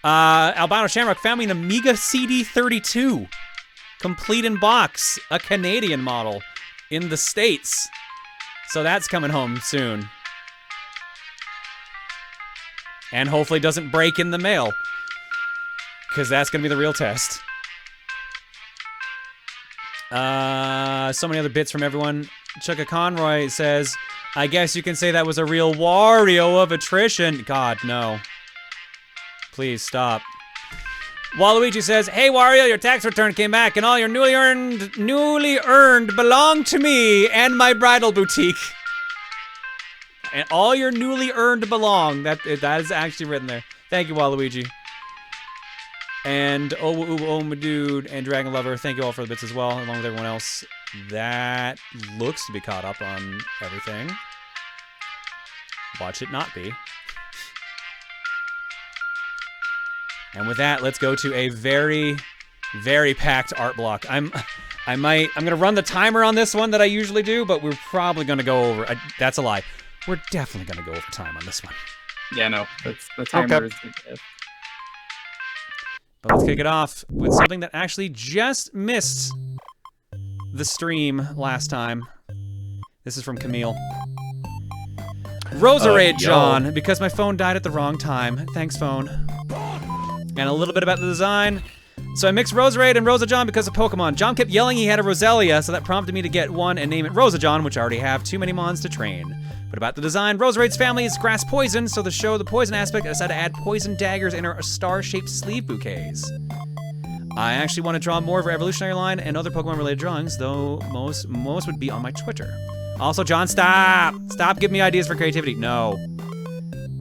Albino Shamrock found me an Amiga CD32. Complete in box. A Canadian model. In the States. So that's coming home soon. And hopefully doesn't break in the mail. Because that's going to be the real test. So many other bits from everyone. Chucka Conroy says, I guess you can say that was a real Wario of attrition. God, no. Please stop. Waluigi says, hey Wario, your tax return came back and all your newly earned belong to me and my bridal boutique. And all your newly earned belong. That is actually written there. Thank you, Waluigi. And my dude and Dragon Lover, thank you all for the bits as well, along with everyone else. That looks to be caught up on everything. Watch it not be. And with that, let's go to a very, very packed art block. I'm gonna run the timer on this one that I usually do, but we're probably gonna go over. That's a lie. We're definitely gonna go over time on this one. Yeah, no, that's the timer. Okay. Is But let's kick it off with something that actually just missed the stream last time. This is from Camille. Roserade John, because my phone died at the wrong time. Thanks, phone. And a little bit about the design. So I mixed Roserade and Rosa John because of Pokemon. John kept yelling he had a Roselia, so that prompted me to get one and name it Rosa John, which I already have too many mons to train. But about the design, Roserade's family is grass poison, so to show the poison aspect, I decided to add poison daggers in her star-shaped sleeve bouquets. I actually want to draw more of her evolutionary line and other Pokemon-related drawings, though most would be on my Twitter. Also, John, stop! Stop giving me ideas for creativity. No.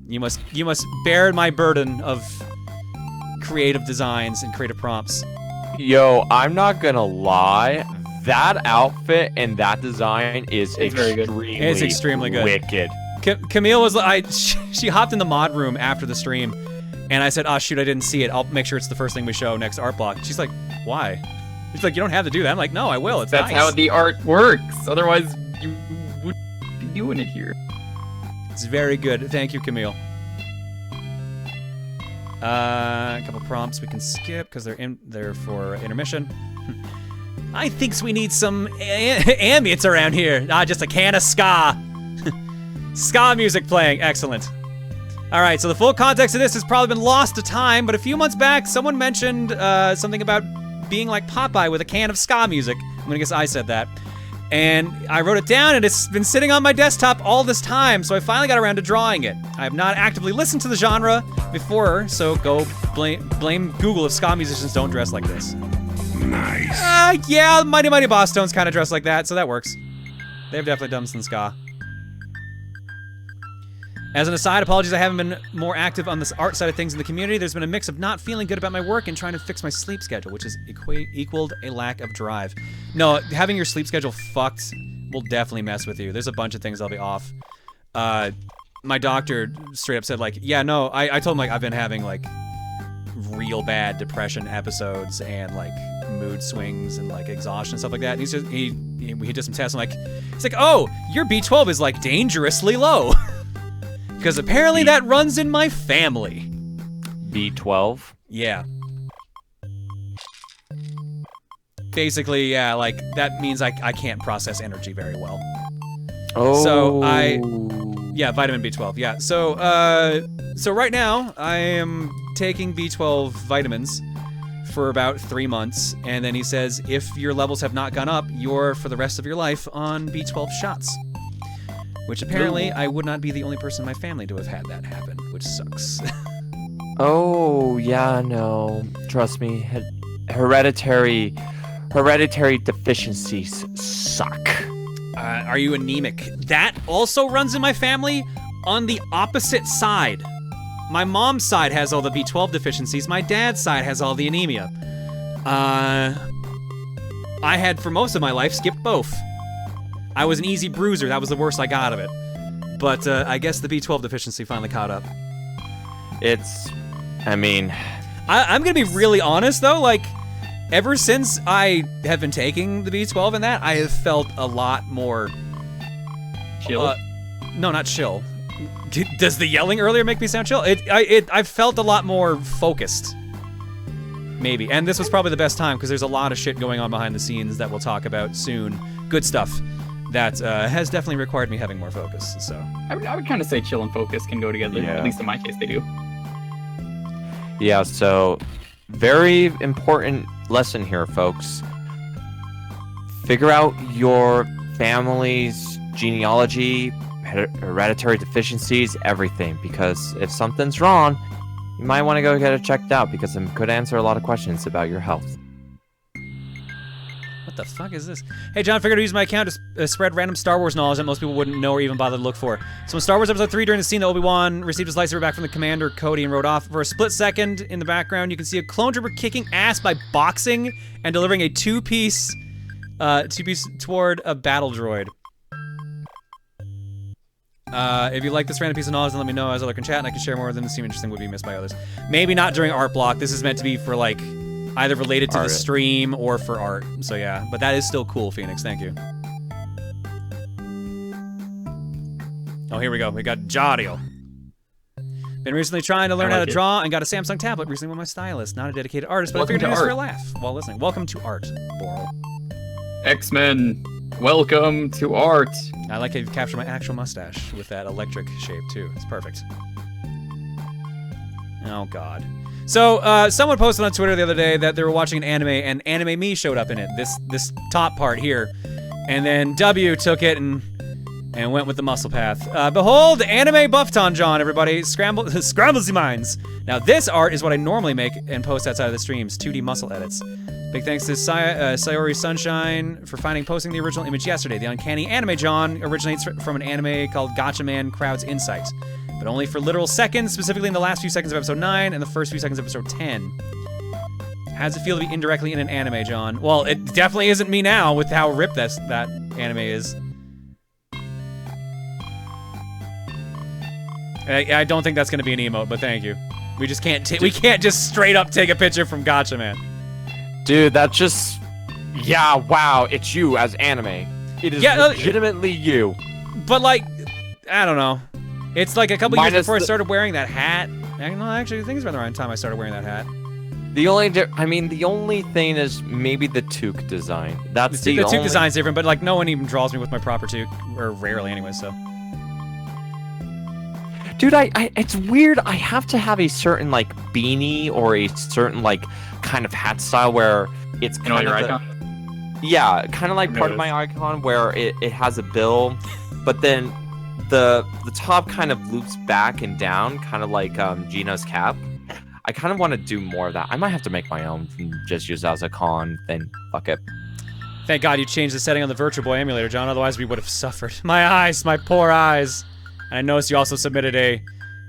You must bear my burden of creative designs and creative prompts. Yo, I'm not gonna lie. That outfit and that design is extremely good. Wicked. Camille was she hopped in the mod room after the stream, and I said, "Oh shoot, I didn't see it. I'll make sure it's the first thing we show next art block." She's like, "Why?" She's like, "You don't have to do that." I'm like, "No, I will. It's That's nice." how the art works. Otherwise, you would be doing it here. It's very good. Thank you, Camille. A couple prompts we can skip because they're for intermission. I think we need some ambience around here. Just a can of ska. Ska music playing. Excellent. All right, so the full context of this has probably been lost to time, but a few months back, someone mentioned something about being like Popeye with a can of ska music. I'm gonna guess I said that. And I wrote it down, and it's been sitting on my desktop all this time, so I finally got around to drawing it. I have not actively listened to the genre before, so go blame Google if ska musicians don't dress like this. Nice. Yeah, Mighty Mighty Boss Tones kind of dress like that, so that works. They've definitely done some ska. As an aside, apologies I haven't been more active on this art side of things in the community. There's been a mix of not feeling good about my work and trying to fix my sleep schedule, which has equaled a lack of drive. No, having your sleep schedule fucked will definitely mess with you. There's a bunch of things I'll be off. My doctor straight up said, like, yeah, no, I told him, like, I've been having, like, real bad depression episodes and, like, mood swings and, like, exhaustion and stuff like that. And he's just, he did some tests. I'm like, it's like, oh, your B12 is, like, dangerously low. Because apparently that runs in my family. B12? Yeah. Basically, yeah, like, that means I can't process energy very well. Oh. So yeah, vitamin B12, yeah. So right now, I am taking B12 vitamins for about 3 months, and then he says, if your levels have not gone up, you're, for the rest of your life, on B12 shots. Which apparently, I would not be the only person in my family to have had that happen, which sucks. Oh, yeah, no. Trust me, hereditary deficiencies suck. Are you anemic? That also runs in my family on the opposite side. My mom's side has all the B12 deficiencies. My dad's side has all the anemia. I had, for most of my life, skipped both. I was an easy bruiser. That was the worst I got of it. But I guess the B12 deficiency finally caught up. I'm gonna be really honest, though. Like, ever since I have been taking the B12 and that, I have felt a lot more... Chill? No, not chill. Does the yelling earlier make me sound chill? I felt a lot more focused. Maybe. And this was probably the best time because there's a lot of shit going on behind the scenes that we'll talk about soon. Good stuff that has definitely required me having more focus. So I would kind of say chill and focus can go together. Yeah. At least in my case, they do. Yeah, so very important lesson here, folks. Figure out your family's genealogy, hereditary deficiencies, everything. Because if something's wrong, you might want to go get it checked out because it could answer a lot of questions about your health. What the fuck is this? Hey, John, figured to use my account to spread random Star Wars knowledge that most people wouldn't know or even bother to look for. So in Star Wars Episode 3, during the scene that Obi-Wan received his lightsaber back from the commander, Cody, and rode off, for a split second in the background, you can see a clone trooper kicking ass by boxing and delivering a two-piece toward a battle droid. If you like this random piece of knowledge, then let me know as other can chat, and I can share more of them that seem interesting would be missed by others. Maybe not during art block. This is meant to be for, like, either related to the stream or for art. So yeah, but that is still cool, Phoenix. Thank you. Oh, here we go. We got Jario. Been recently trying to learn how to draw and got a Samsung tablet recently with my stylist. Not a dedicated artist, but I figured it was for a laugh while listening. Welcome to art, Boral. X-Men, welcome to art. I like how you've captured my actual mustache with that electric shape, too. It's perfect. Oh, God. So, someone posted on Twitter the other day that they were watching an anime, and Anime Me showed up in it, this top part here. And then W took it and went with the muscle path. Behold, Anime Buffton John, everybody. Scramble the minds. Now, this art is what I normally make and post outside of the streams, 2D muscle edits. Big thanks to Sayori Sunshine for posting the original image yesterday. The Uncanny Anime John originates from an anime called Gotchaman Crowd's Insight, but only for literal seconds, specifically in the last few seconds of episode 9 and the first few seconds of episode 10. How does it feel to be indirectly in an anime, John? Well, it definitely isn't me now with how ripped that anime is. I don't think that's gonna be an emote, but thank you. We just can't we can't just straight up take a picture from Gotchaman. Dude, that's just... Yeah, wow, it's you as anime. It is legitimately you. But, like, I don't know. It's like a couple years before I started wearing that hat. No, actually, I think it's around the right time I started wearing that hat. The only thing is maybe the toque design. That's the toque design's different, but, like, no one even draws me with my proper toque. Or rarely, anyway, so... Dude, it's weird. I have to have a certain, like, beanie or a certain, like, kind of hat style where it's kind of icon? Yeah, kind of like part of my icon where it has a bill, but then the top kind of loops back and down, kind of like Gina's cap. I kind of want to do more of that. I might have to make my own and just use that as a con thing. Fuck it. Thank God you changed the setting on the Virtual Boy emulator, John. Otherwise, we would have suffered. My eyes, my poor eyes. And I noticed you also submitted a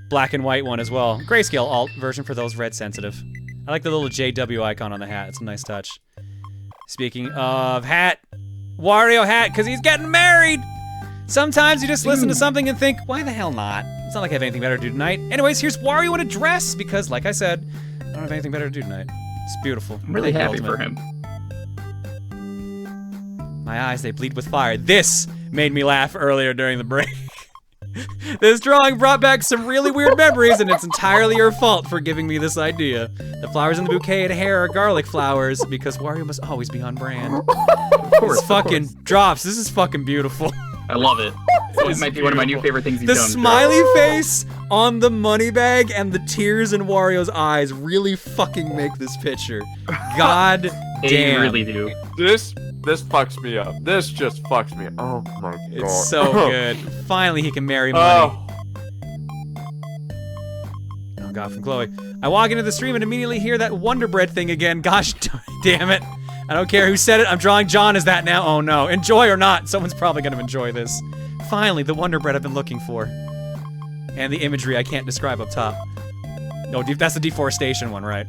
black and white one as well. Grayscale alt version for those red sensitive. I like the little JW icon on the hat. It's a nice touch. Speaking of hat, Wario hat, because he's getting married. Sometimes you just listen to something and think, why the hell not? It's not like I have anything better to do tonight. Anyways, here's Wario in a dress, because like I said, I don't have anything better to do tonight. It's beautiful. I'm really happy for him. My eyes, they bleed with fire. This made me laugh earlier during the break. This drawing brought back some really weird memories, and it's entirely your fault for giving me this idea. The flowers in the bouquet and hair are garlic flowers, because Wario must always be on brand. Of course, this fucking drops. This is fucking beautiful. I love it. It might be one of my new favorite things he's done. The smiley face on the money bag and the tears in Wario's eyes really fucking make this picture. God damn. They really do. This fucks me up. This just fucks me up. Oh my god. It's so good. Finally he can marry money. Oh god, from Chloe. I walk into the stream and immediately hear that Wonder Bread thing again. Gosh damn it. I don't care who said it. I'm drawing John as that now. Oh no. Enjoy or not, someone's probably gonna enjoy this. Finally, the Wonder Bread I've been looking for. And the imagery I can't describe up top. No, that's the deforestation one, right?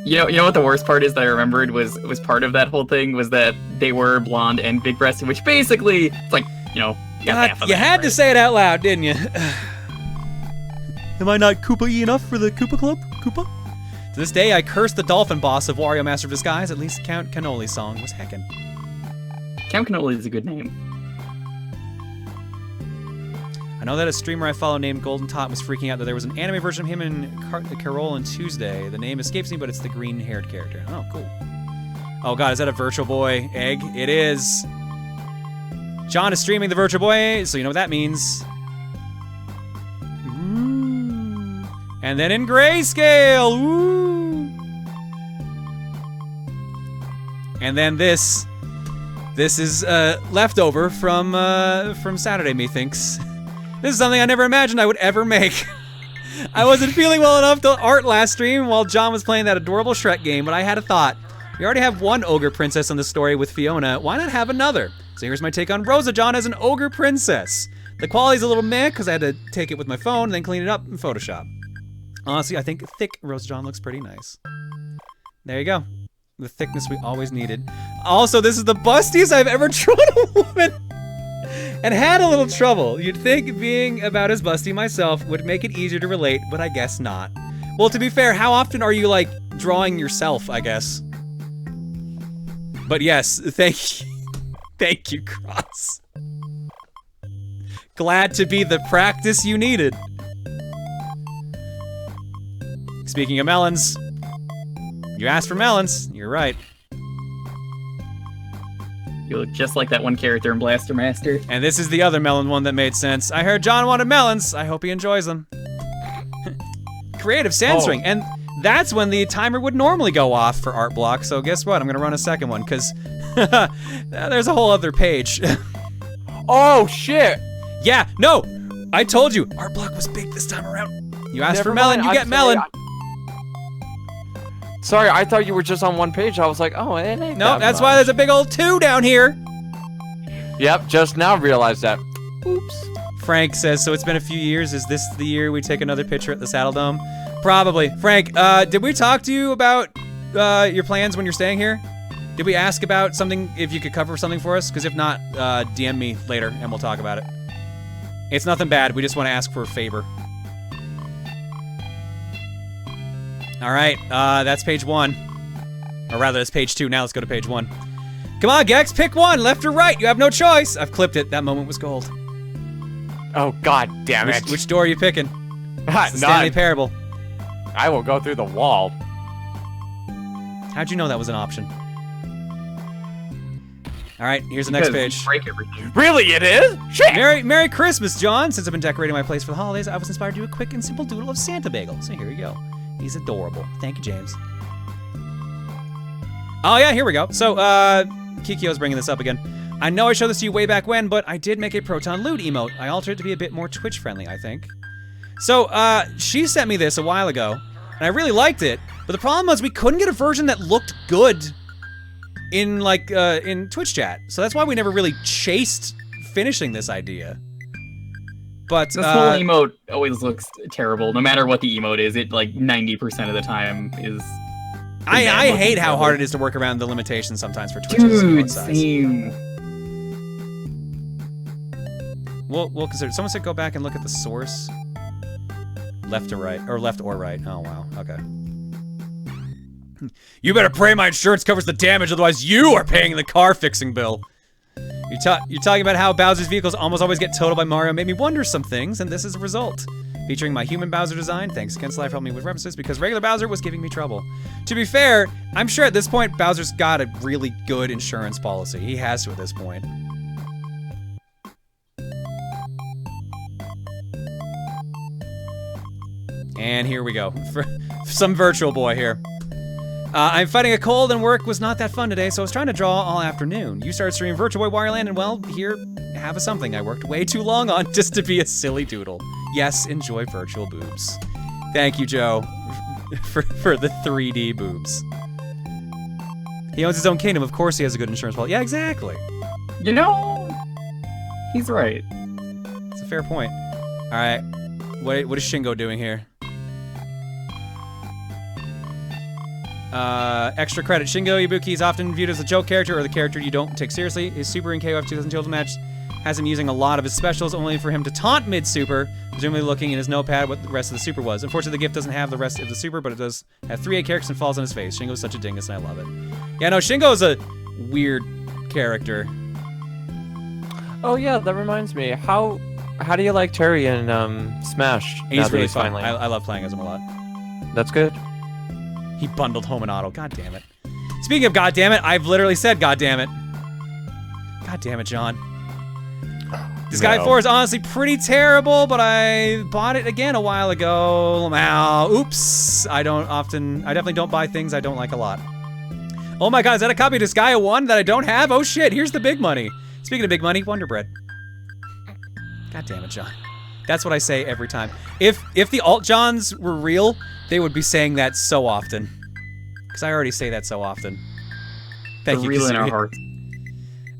You know what the worst part is that I remembered was part of that whole thing was that they were blonde and big breasted, which basically it's like, you know, you got half of you that, had right? to say it out loud, didn't you? Am I not Koopa-y enough for the Koopa Club? Koopa? To this day, I curse the dolphin boss of Wario Master of Disguise. At least Count Cannoli's song was heckin'. Count Cannoli is a good name. I know that a streamer I follow named Golden Tot was freaking out that there was an anime version of him and Carol and Tuesday. The name escapes me, but it's the green-haired character. Oh, cool. Oh god, is that a Virtual Boy egg? It is. John is streaming the Virtual Boy, so you know what that means. Ooh. And then in grayscale. Ooh. And then this is leftover from Saturday, methinks. This is something I never imagined I would ever make. I wasn't feeling well enough to art last stream while John was playing that adorable Shrek game, but I had a thought. We already have one ogre princess in the story with Fiona. Why not have another? So here's my take on Rosa John as an ogre princess. The quality's a little meh because I had to take it with my phone and then clean it up in Photoshop. Honestly, I think thick Rosa John looks pretty nice. There you go. The thickness we always needed. Also, this is the bustiest I've ever drawn a woman. And had a little trouble. You'd think being about as busty myself would make it easier to relate, but I guess not. Well, to be fair, how often are you, like, drawing yourself, I guess? But yes, thank you. Thank you, Cross. Glad to be the practice you needed. Speaking of melons, you asked for melons. You're right. You look just like that one character in Blaster Master. And this is the other melon one that made sense. I heard John wanted melons. I hope he enjoys them. Creative sand string. And that's when the timer would normally go off for art block. So guess what? I'm gonna run a second one because there's a whole other page. Oh shit! Yeah, no, I told you art block was big this time around. You asked for melon, you get melon. Sorry, I thought you were just on one page. I was like, oh, it ain't No, that's much. why there's a big old 2 down here. Yep, just now realized that. Oops. Frank says, so it's been a few years. Is this the year we take another picture at the Saddle Dome? Probably. Frank, did we talk to you about your plans when you're staying here? Did we ask about something, if you could cover something for us? Because if not, DM me later and we'll talk about it. It's nothing bad. We just want to ask for a favor. All right, that's page 1. Or rather, that's page 2. Now let's go to page 1. Come on, Gex, pick one, left or right. You have no choice. I've clipped it. That moment was gold. Oh, god damn it. Which door are you picking? It's the Stanley Parable. I will go through the wall. How'd you know that was an option? All right, here's the next page. Break everything. Really, it is? Shit! Merry Christmas, John. Since I've been decorating my place for the holidays, I was inspired to do a quick and simple doodle of Santa Bagel. So here you go. He's adorable. Thank you, James. Oh yeah, here we go. So, Kikyo's bringing this up again. I know I showed this to you way back when, but I did make a Proton lewd emote. I altered it to be a bit more Twitch-friendly, I think. So, she sent me this a while ago, and I really liked it, but the problem was we couldn't get a version that looked good in, like, in Twitch chat. So that's why we never really chased finishing this idea. But, this whole emote always looks terrible. No matter what the emote is, it, like, 90% of the time is... I hate how hard it is to work around the limitations sometimes for Twitch's Dude, emote size. same. We'll consider. Someone said go back and look at the source. Left or right, or left or right. Oh wow. Okay. You better pray my insurance covers the damage, otherwise you are paying the car fixing bill. You're talking about how Bowser's vehicles almost always get totaled by Mario. Made me wonder some things, and this is a result. Featuring my human Bowser design. Thanks, Ken Sly, for helping me with references because regular Bowser was giving me trouble. To be fair, I'm sure at this point Bowser's got a really good insurance policy. He has to at this point. And here we go. For some Virtual Boy here. I'm fighting a cold and work was not that fun today, so I was trying to draw all afternoon. You started streaming Virtual Boy Wario Land, and well, here, have a something I worked way too long on just to be a silly doodle. Yes, enjoy virtual boobs. Thank you, Joe, for the 3D boobs. He owns his own kingdom, of course he has a good insurance policy. Yeah, exactly. You know, he's right. It's a fair point. All right, what is Shingo doing here? Extra credit. Shingo Ibuki is often viewed as a joke character or the character you don't take seriously. His Super in KOF 2012 match has him using a lot of his specials only for him to taunt mid-super, presumably looking in his notepad what the rest of the super was. Unfortunately, the gift doesn't have the rest of the super, but it does have 3A characters and falls on his face. Shingo's such a dingus, and I love it. Yeah, no, Shingo's a weird character. Oh yeah, that reminds me. How how do you like Terry in Smash? He's really fun. I love playing as him a lot. That's good. He bundled home and auto. God damn it. Speaking of God damn it, I've literally said God damn it. God damn it, John. Disguise 4 is honestly pretty terrible, but I bought it again a while ago. Ow. Oops. I definitely don't buy things I don't like a lot. Oh my god, is that a copy of Disgaea 1 that I don't have? Oh shit, here's the big money. Speaking of big money, Wonder Bread. God damn it, John. That's what I say every time. If the alt Johns were real, they would be saying that so often. Because I already say that so often. Thank you. Real in our hearts.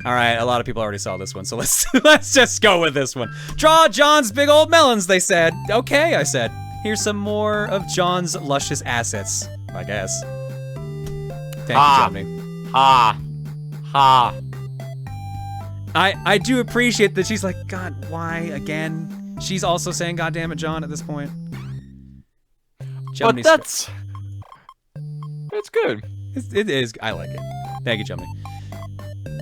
All right, a lot of people already saw this one, so let's just go with this one. Draw John's big old melons, they said. Okay, I said. Here's some more of John's luscious assets, I guess. Thank you, Johnny. I do appreciate that she's like, God, why again? She's also saying, God damn it, John, at this point. But that's good. It is. I like it. Thank you, Jumney.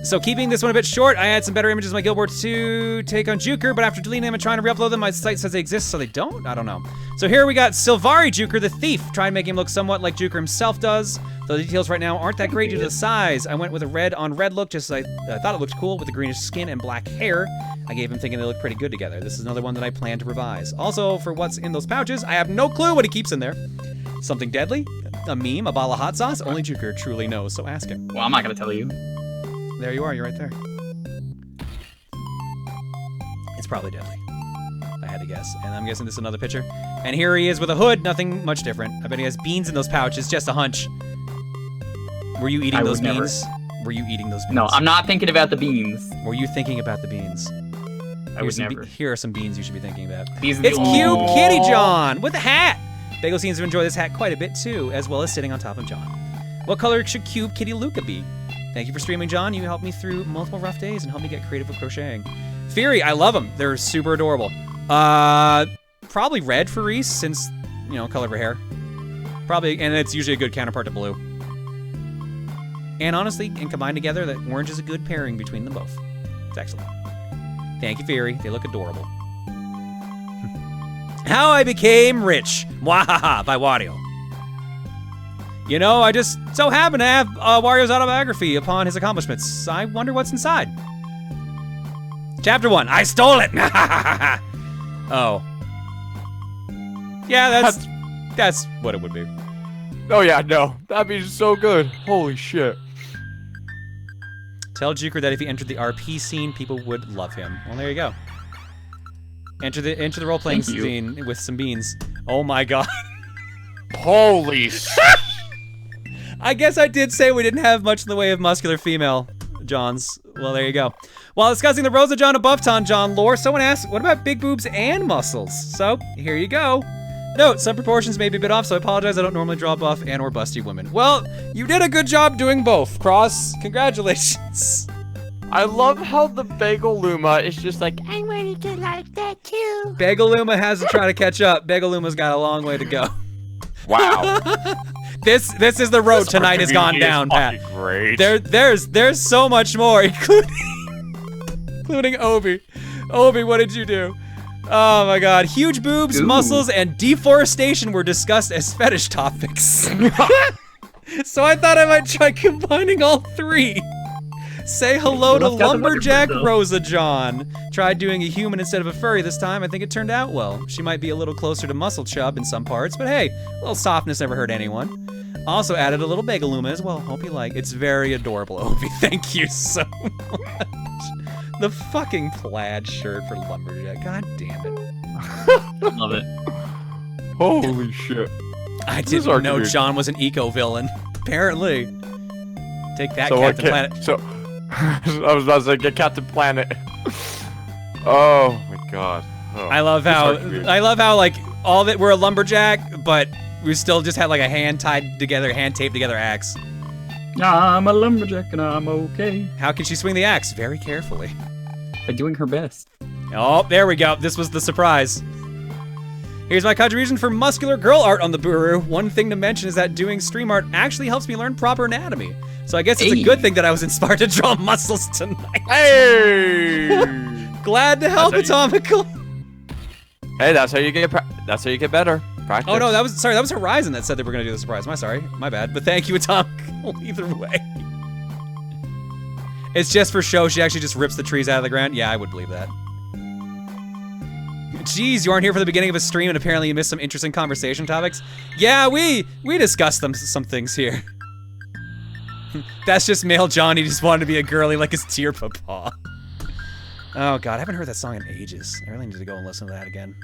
So keeping this one a bit short, I had some better images of my Guild Wars 2 take on Juker, but after deleting them and trying to re-upload them, my site says they exist, so they don't? I don't know. So here we got Silvari Juker the Thief. Try and make him look somewhat like Juker himself does. The details right now aren't that great due to the size. I went with a red on red look just as I thought it looked cool with the greenish skin and black hair. I gave him thinking they look pretty good together. This is another one that I plan to revise. Also, for what's in those pouches, I have no clue what he keeps in there. Something deadly? A meme? A bottle of hot sauce? Only Juker truly knows, so ask him. Well, I'm not gonna tell you. There you are, you're right there. It's probably deadly. I had to guess. And I'm guessing this is another picture. And here he is with a hood, nothing much different. I bet he has beans in those pouches, just a hunch. Were you eating those beans? Were you eating those beans? No, I'm not thinking about the beans. Were you thinking about the beans? I would never. Here are some beans you should be thinking about. It's Cube Kitty John with a hat! Bagel seems to enjoy this hat quite a bit too, as well as sitting on top of John. What color should Cube Kitty Luca be? Thank you for streaming, John. You helped me through multiple rough days and helped me get creative with crocheting. Fury, I love them. They're super adorable. Probably red for Reese, since, you know, color of her hair. Probably, and it's usually a good counterpart to blue. And honestly, and combined together, that orange is a good pairing between them both. It's excellent. Thank you, Fury. They look adorable. How I Became Rich. Mwahaha by Wario. You know, I just so happen to have Wario's autobiography upon his accomplishments. I wonder what's inside. Chapter 1, I stole it! Oh. Yeah, that's what it would be. Oh yeah, no. That'd be so good. Holy shit. Tell Juker that if he entered the RP scene, people would love him. Well, there you go. Enter the role-playing scene with some beans. Oh my god. Holy shit. I guess I did say we didn't have much in the way of muscular female Johns. Well, there you go. While discussing the Rosa John and Buffton John lore, someone asked, what about big boobs and muscles? So, here you go. Note, some proportions may be a bit off, so I apologize. I don't normally draw buff and or busty women. Well, you did a good job doing both, Cross. Congratulations. I love how the Bagel Luma is just like, I wanted to like that too. Bagel Luma has to try to catch up. Bagel Luma's got a long way to go. Wow. This is the road tonight has gone down, Pat. Great. There's so much more, including Obi. Obi, what did you do? Oh my god. Huge boobs, muscles, and deforestation were discussed as fetish topics. So I thought I might try combining all three. Say hello to Lumberjack Rosa John. Tried doing a human instead of a furry this time. I think it turned out well. She might be a little closer to Muscle Chub in some parts, but hey, a little softness never hurt anyone. Also added a little Bagaluma as well. Hope you like. It's very adorable, Obi. Thank you so much. The fucking plaid shirt for Lumberjack. God damn it. Love it. Holy shit. I didn't know John was an eco-villain. Apparently. Take that, Captain Planet. So, I was about to say, get Captain Planet. Oh my god. Oh, I love how like all that we're a lumberjack, but we still just had like a hand taped together axe. I'm a lumberjack and I'm okay. How can she swing the axe? Very carefully. By doing her best. Oh, there we go. This was the surprise. Here's my contribution for muscular girl art on the Buru. One thing to mention is that doing stream art actually helps me learn proper anatomy. So I guess it's a good thing that I was inspired to draw muscles tonight. Hey! Glad to help, Atomical. Hey, that's how you get better. Practice. Oh no, that was Horizon that said they were gonna do the surprise. My bad. But thank you, Atomic. Either way. It's just for show. She actually just rips the trees out of the ground. Yeah, I would believe that. Jeez, you aren't here for the beginning of a stream, and apparently you missed some interesting conversation topics. Yeah, we discussed some things here. That's just male Johnny just wanted to be a girly like his dear papa. Oh god, I haven't heard that song in ages. I really need to go and listen to that again.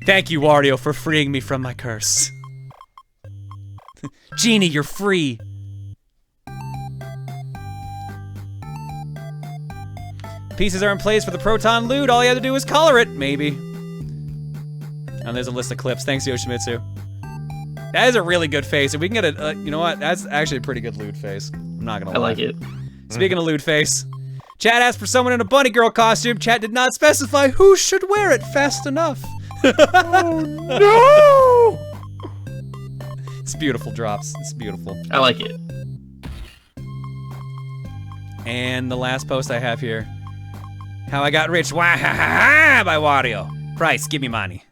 Thank you, Wario, for freeing me from my curse. Genie, you're free. Pieces are in place for the Proton loot. All you have to do is color it, maybe. And there's a list of clips. Thanks, Yoshimitsu. That is a really good face. If we can get a, you know what? That's actually a pretty good lewd face. I'm not gonna lie. I like it. Speaking of lewd face, chat asked for someone in a bunny girl costume. Chat did not specify who should wear it fast enough. Oh no! It's beautiful, Drops. It's beautiful. I like it. And the last post I have here. How I got rich, wah ha ha ha, by Wario. Price, give me money.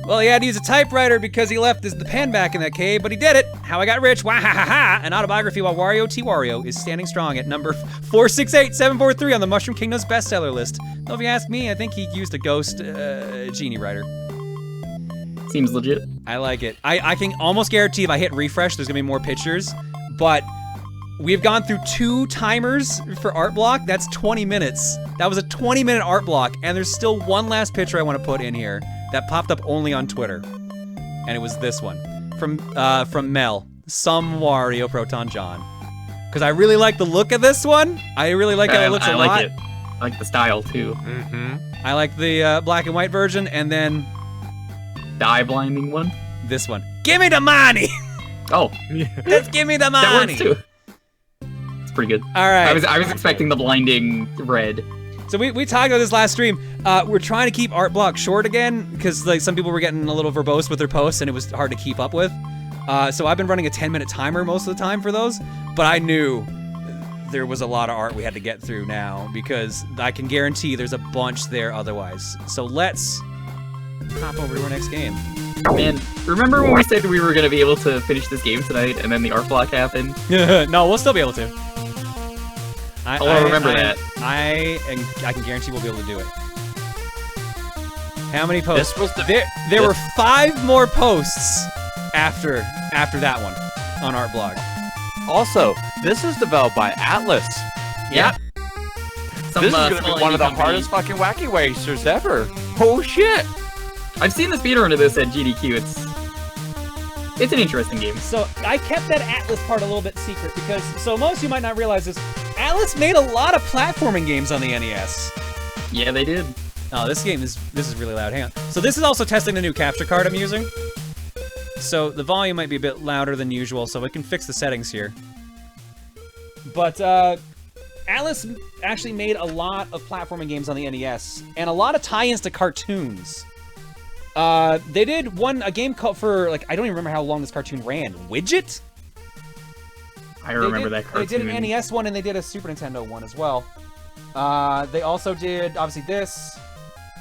Well, he had to use a typewriter because he left the pen back in that cave, but he did it. How I got rich, wah ha ha ha. An autobiography while Wario T. Wario is standing strong at number 468743 on the Mushroom Kingdom's bestseller list. Though if you ask me, I think he used a ghost genie writer. Seems legit. I like it. I can almost guarantee if I hit refresh, there's gonna be more pictures, but we've gone through 2 timers for art block. That's 20 minutes. That was a 20-minute art block, and there's still one last picture I want to put in here that popped up only on Twitter, and it was this one from Mel, some Wario Proton John, because I really like the look of this one. I really like how it looks a lot. I like it. I like the style too. Mm-hmm. I like the black and white version, and then The eye blinding one. this one. Give me the money. Oh, Just give me the that money. works too. It's pretty good. All right. I was expecting the blinding red. So we talked about this last stream. We're trying to keep art block short again because like some people were getting a little verbose with their posts and it was hard to keep up with. So I've been running a 10-minute timer most of the time for those, but I knew there was a lot of art we had to get through now because I can guarantee there's a bunch there otherwise. So let's hop over to our next game. Man, remember when we said we were gonna be able to finish this game tonight and then the art block happened? No, we'll still be able to. I'll remember that. I can guarantee we'll be able to do it. How many posts? This was the There were 5 more posts after that one on Art Blog. Also, this is developed by Atlas. Yeah. Some, This is gonna small be one of the indie company. hardest fucking Wacky Racers ever. Oh shit! I've seen the speedrun of this at GDQ. It's an interesting game. So I kept that Atlas part a little bit secret because most of you might not realize this. Atlas made a lot of platforming games on the NES. Yeah, they did. Oh, this is really loud. Hang on. So this is also testing the new capture card I'm using. So the volume might be a bit louder than usual, so we can fix the settings here. But Atlas actually made a lot of platforming games on the NES and a lot of tie-ins to cartoons. They did a game called for like I don't even remember how long this cartoon ran. Widget? I remember that cartoon. They did an NES one and they did a Super Nintendo one as well. They also did obviously this,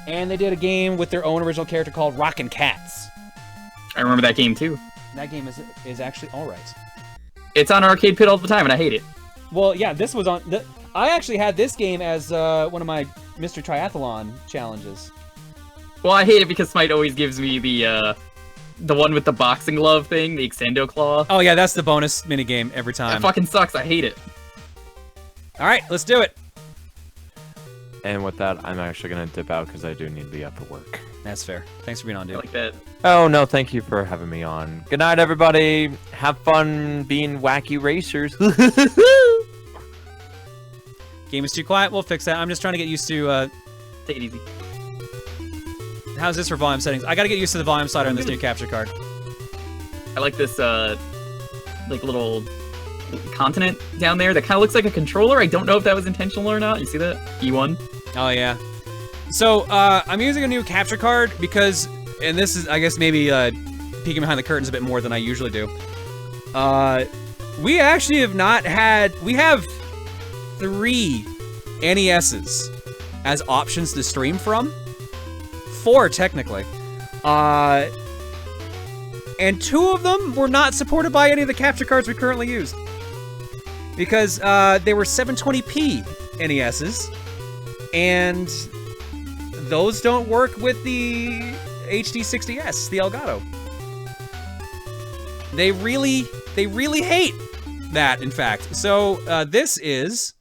and they did a game with their own original character called Rockin' Cats. I remember that game too. That game is actually all right. It's on Arcade Pit all the time, and I hate it. Well, yeah, this was on. I actually had this game as one of my Mr. Triathlon challenges. Well, I hate it because Smite always gives me the one with the boxing glove thing, the Extendo Claw. Oh yeah, that's the bonus minigame every time. That fucking sucks. I hate it. All right, let's do it. And with that, I'm actually gonna dip out because I do need to be up at work. That's fair. Thanks for being on, I dude. like that. Oh no, thank you for having me on. Good night, everybody. Have fun being Wacky Racers. Game is too quiet. We'll fix that. I'm just trying to get used to. Take it easy. How's this for volume settings? I gotta get used to the volume slider on this new capture card. I like this like little continent down there that kind of looks like a controller. I don't know if that was intentional or not. You see that? E1. Oh yeah. So I'm using a new capture card because, and this is I guess maybe peeking behind the curtains a bit more than I usually do. We actually have not had. We have 3 NESs as options to stream from. 4 technically. And 2 of them were not supported by any of the capture cards we currently use. Because they were 720p NESs, and those don't work with the HD60S, the Elgato. They really hate that, in fact. So this is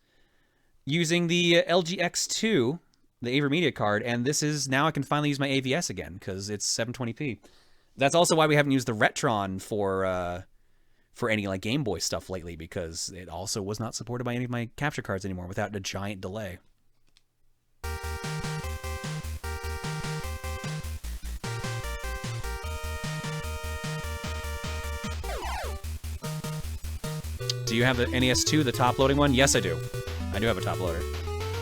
using the LG X2, the AverMedia card, and this is, now I can finally use my AVS again, because it's 720p. That's also why we haven't used the Retron for any like Game Boy stuff lately, because it also was not supported by any of my capture cards anymore without a giant delay. Do you have the NES2, the top loading one? Yes, I do. I do have a top loader.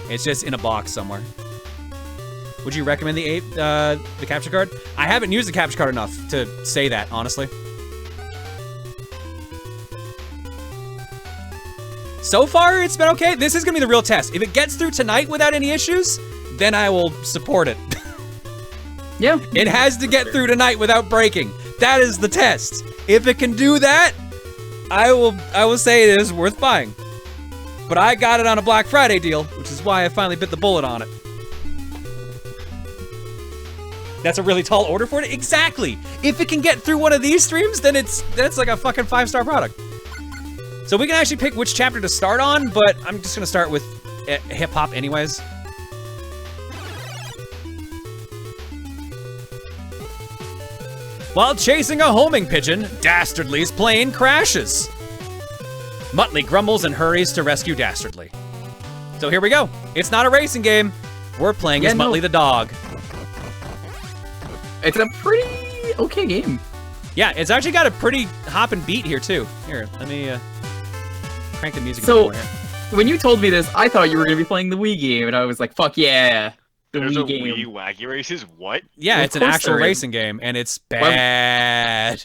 It's just in a box somewhere. Would you recommend the capture card? I haven't used the capture card enough to say that, honestly. So far, it's been okay. This is gonna be the real test. If it gets through tonight without any issues, then I will support it. Yeah. It has to get through tonight without breaking. That is the test. If it can do that, I will say it is worth buying. But I got it on a Black Friday deal, which is why I finally bit the bullet on it. That's a really tall order for it? Exactly! If it can get through one of these streams, then that's like a fucking 5-star product. So we can actually pick which chapter to start on, but I'm just gonna start with hip-hop anyways. While chasing a homing pigeon, Dastardly's plane crashes. Muttley grumbles and hurries to rescue Dastardly. So here we go. It's not a racing game. We're playing as Muttley the dog. It's a pretty okay game. Yeah, it's actually got a pretty hopping beat here too. Here, let me crank the music. So, here. When you told me this, I thought you were gonna be playing the Wii game, and I was like, "Fuck yeah!" There's Wii a game. Wii Wacky Races? What? Yeah, Of it's an course actual there is. racing game, and it's bad.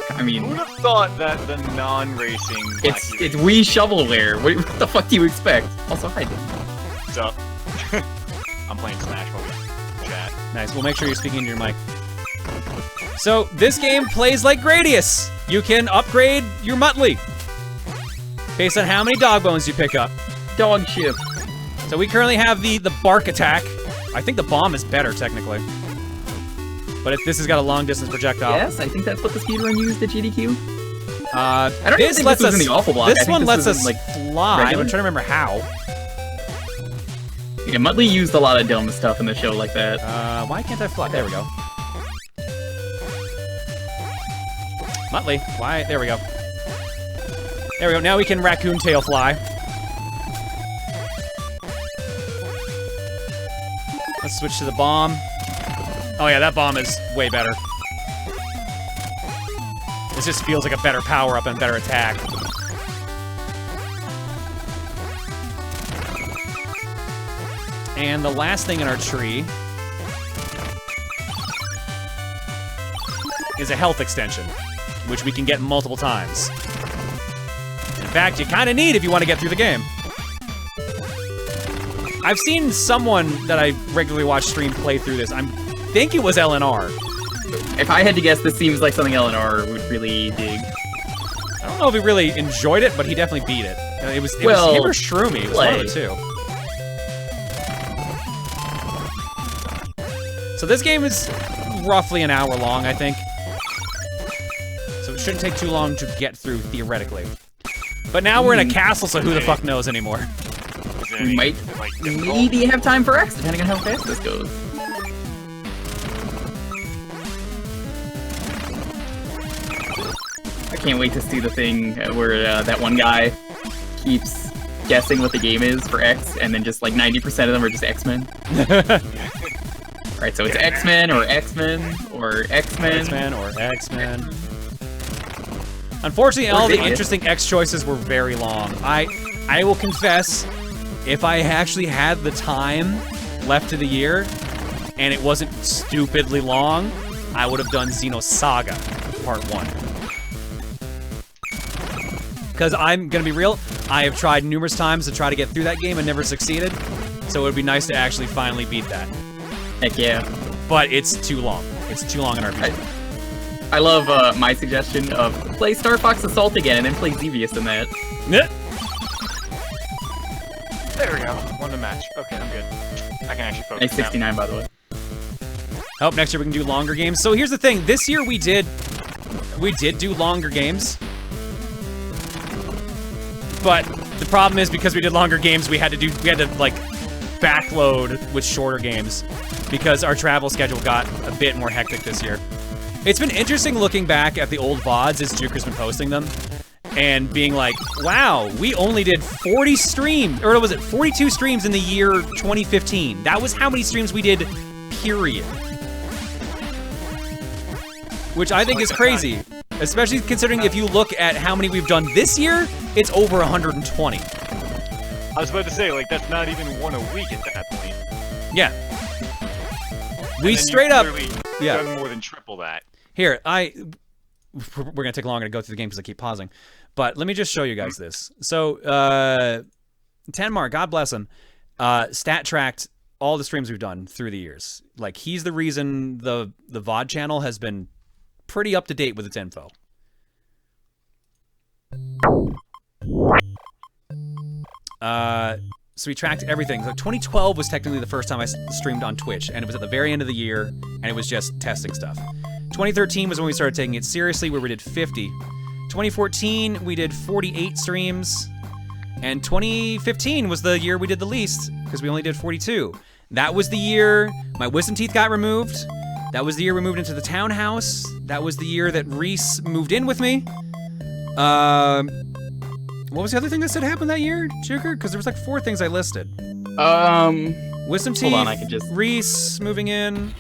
I mean, Who would have thought that the non-racing it's Wacky it's Wii shovelware. What the fuck do you expect? Also, hi, Dan. Races up. I'm playing Smash while we chat. Nice. Well, make sure you're speaking into your mic. So this game plays like Gradius. You can upgrade your Muttley based on how many dog bones you pick up. Dog ship. So we currently have the bark attack. I think the bomb is better technically, but this has got a long distance projectile. Yes, I think that's what the speedrun used at GDQ. I don't even think this was in the awful block. I This think one this lets was us in, like, fly. regular. I'm trying to remember how. Yeah, Muttley used a lot of dumb stuff in the show like that. Why can't I fly? There we go. Muttley, why? There we go. There we go. Now we can raccoon tail fly. Let's switch to the bomb. Oh yeah, that bomb is way better. This just feels like a better power-up and better attack. And the last thing in our tree is a health extension, which we can get multiple times. In fact, you kind of need if you want to get through the game. I've seen someone that I regularly watch stream play through this. I think it was LNR. If I had to guess, this seems like something LNR would really dig. I don't know if he really enjoyed it, but he definitely beat it. It was him or Shroomy. It was one of the two. So this game is roughly an hour long, I think. So it shouldn't take too long to get through, theoretically. But now we're in a castle, so who the fuck knows anymore? Is there We any, might like, difficult? maybe have time for X, depending on how fast this goes. I can't wait to see the thing where that one guy keeps guessing what the game is for X, and then just like 90% of them are just X-Men. Alright, so it's X-Men or X-Men or X-Men. X-Men or X-Men. Unfortunately, all the Ridiculous. interesting X choices were very long. I will confess, if I actually had the time left to the year, and it wasn't stupidly long, I would have done Xenosaga Part 1. Because I'm gonna be real, I have tried numerous times to try to get through that game and never succeeded, so it would be nice to actually finally beat that. Heck yeah. But it's too long. It's too long in RPG. I love my suggestion of play Star Fox Assault again and then play Xevious in that. Yeah. There we go. Won the match. Okay, I'm good. I can actually focus Nice 69, by the way. Oh, next year we can do longer games. So here's the thing. This year we did do longer games. But the problem is because we did longer games, we had to like backload with shorter games because our travel schedule got a bit more hectic this year. It's been interesting looking back at the old VODs as Juker's been posting them and being like, wow, we only did 40 streams, or was it 42 streams in the year 2015. That was how many streams we did, period. Which I think is crazy, especially considering if you look at how many we've done this year, it's over 120. I was about to say, like, that's not even one a week at that point. Yeah. We straight up, yeah. Done more than triple that. Here, we're gonna take longer to go through the game because I keep pausing, but let me just show you guys this. So, Tenmar, God bless him, stat tracked all the streams we've done through the years. Like, he's the reason the VOD channel has been pretty up to date with its info. So we tracked everything. So 2012 was technically the first time I streamed on Twitch, and it was at the very end of the year, and it was just testing stuff. 2013 was when we started taking it seriously, where we did 50. 2014, we did 48 streams, and 2015 was the year we did the least, because we only did 42. That was the year my wisdom teeth got removed. That was the year we moved into the townhouse. That was the year that Reese moved in with me. What was the other thing that said happened that year, Juker? Because there was like 4 things I listed. Wisdom teeth, hold on, I can just... Reese moving in.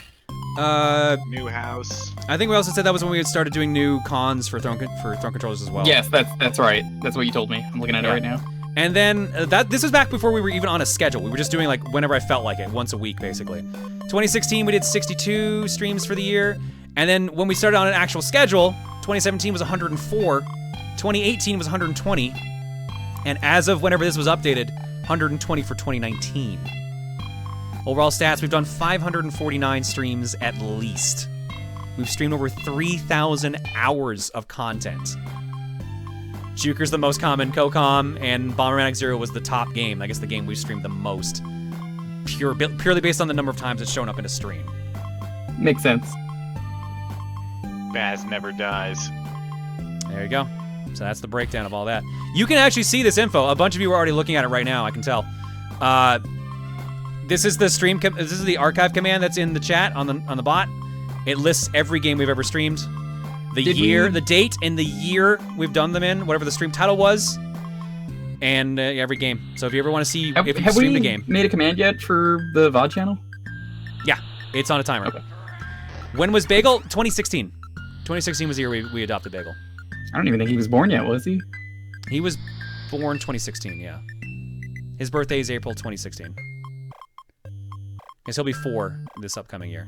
New house. I think we also said that was when we had started doing new cons for throne controllers as well. Yes, that's right. That's what you told me. I'm looking at it right now. And then this was back before we were even on a schedule. We were just doing like whenever I felt like it, once a week basically. 2016 we did 62 streams for the year, and then when we started on an actual schedule, 2017 was 104, 2018 was 120, and as of whenever this was updated, 120 for 2019. Overall stats, we've done 549 streams at least. We've streamed over 3,000 hours of content. Juker's the most common co-com, and Bombermanic Zero was the top game. I guess the game we've streamed the most. Purely based on the number of times it's shown up in a stream. Makes sense. Baz never dies. There you go. So that's the breakdown of all that. You can actually see this info. A bunch of you are already looking at it right now, I can tell. This is the stream. This is the archive command that's in the chat on the bot. It lists every game we've ever streamed, the date, and the year we've done them in, whatever the stream title was, and every game. So if you ever want to see if you streamed a game, have we made a command yet for the VOD channel? Yeah, it's on a timer. Okay. When was Bagel? 2016. 2016 was the year we adopted Bagel. I don't even think he was born yet, was he? He was born 2016. Yeah, his birthday is April 2016. Guess he'll be 4 this upcoming year.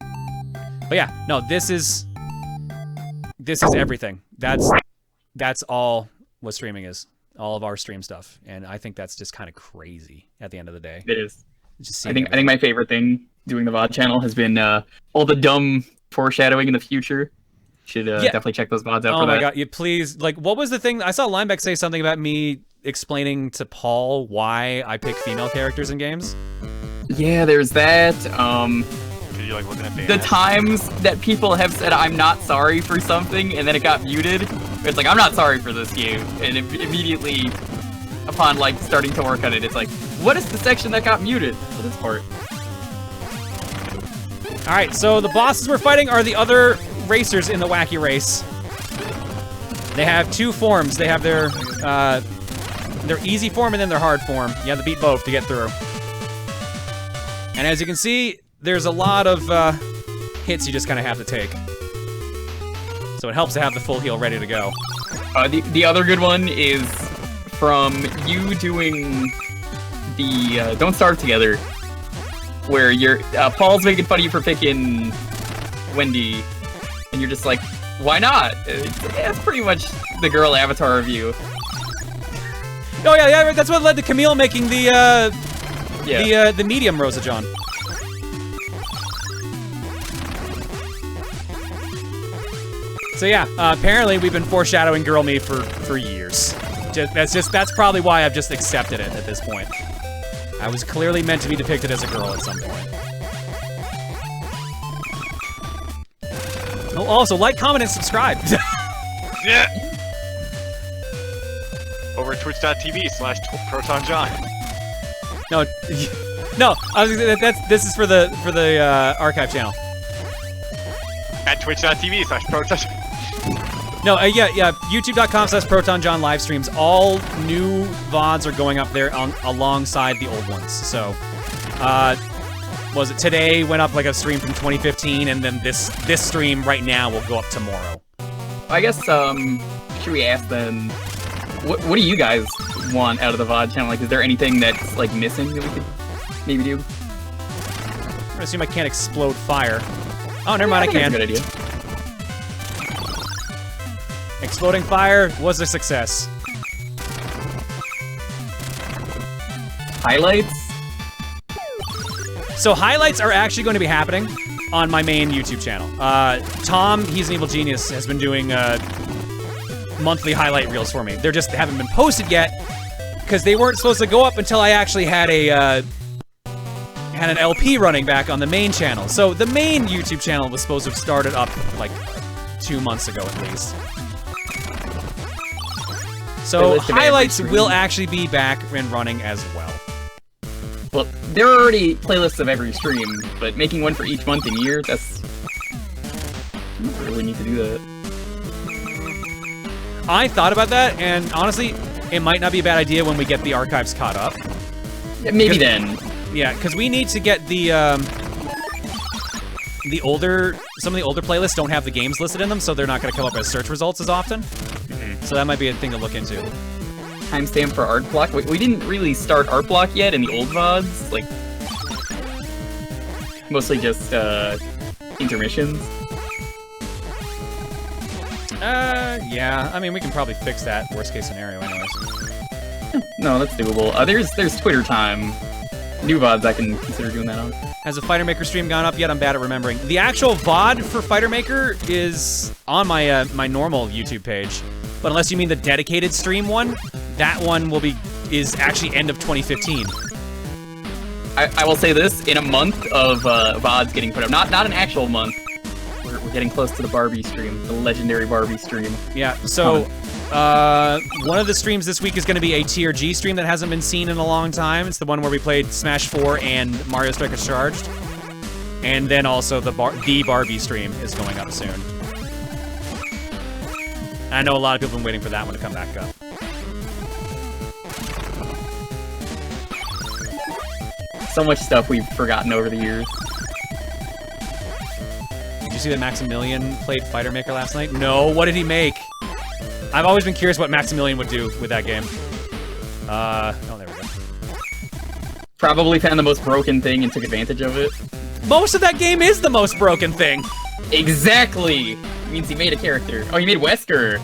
But yeah, no, this is everything. That's all what streaming is. All of our stream stuff, and I think that's just kind of crazy at the end of the day. It is. Just I think my favorite thing doing the VOD channel has been all the dumb foreshadowing in the future. Should definitely check those VODs out. Oh my god, you please! Like, what was the thing? I saw Lineback say something about me explaining to Paul why I pick female characters in games. Yeah, there's that. You're like looking at the times that people have said I'm not sorry for something and then it got muted. It's like, I'm not sorry for this game, and immediately upon like starting to work on it, it's like, what is the section that got muted for this part? All right, so the bosses we're fighting are the other racers in the Wacky Race. They have 2 forms. They have their easy form and then their hard form. You have to beat both to get through. And as you can see, there's a lot of hits you just kind of have to take. So it helps to have the full heal ready to go. The other good one is from you doing the Don't Starve Together, where you're Paul's making fun of you for picking Wendy, and you're just like, why not? It's pretty much the girl avatar of you. Oh yeah, that's what led to Camille making the medium Rosa John. So yeah, apparently we've been foreshadowing Girl Me for years. That's probably why I've just accepted it at this point. I was clearly meant to be depicted as a girl at some point. Oh, also, like, comment, and subscribe. Yeah. Over at twitch.tv/ProtonJohn. No, no. This is for the archive channel. At twitch.tv/Proton. No, yeah. YouTube.com/ProtonJohn live streams. All new VODs are going up there alongside the old ones. So, was it today went up like a stream from 2015, and then this stream right now will go up tomorrow. I guess should we ask then? What do you guys want out of the VOD channel? Like, is there anything that's like missing that we could maybe do? I'm gonna assume I can't explode fire. Oh, never mind, I can. That's a good idea. Exploding fire was a success. Highlights? So highlights are actually going to be happening on my main YouTube channel. Tom, he's an evil genius, has been doing monthly highlight reels for me. They just haven't been posted yet because they weren't supposed to go up until I actually had an LP running back on the main channel. So the main YouTube channel was supposed to have started up like 2 months ago at least. So highlights will actually be back and running as well. Well, there are already playlists of every stream, but making one for each month and year, that's... You don't really need to do that. I thought about that, and honestly, it might not be a bad idea when we get the archives caught up. Yeah, maybe then. Yeah, because we need to get some of the older playlists don't have the games listed in them, so they're not going to come up as search results as often. So that might be a thing to look into. Timestamp for art block? We didn't really start art block yet in the old VODs, like... Mostly just, intermissions. Yeah, I mean, we can probably fix that, worst case scenario anyways. No, that's doable. There's Twitter time. New VODs I can consider doing that on. Has a Fighter Maker stream gone up yet? I'm bad at remembering. The actual VOD for Fighter Maker is on my my normal YouTube page. But unless you mean the dedicated stream one, that one is actually end of 2015. I will say this, in a month of VODs getting put up, not an actual month, we're getting close to the Barbie stream, the legendary Barbie stream. Yeah, so one of the streams this week is going to be a TRG stream that hasn't been seen in a long time. It's the one where we played Smash 4 and Mario Strikers Charged. And then also the Barbie stream is going up soon. I know a lot of people have been waiting for that one to come back up. So much stuff we've forgotten over the years. Did you see that Maximilian played Fighter Maker last night? No, what did he make? I've always been curious what Maximilian would do with that game. Oh, there we go. Probably found the most broken thing and took advantage of it. Most of that game is the most broken thing. Exactly! It means he made a character. Oh, he made Wesker.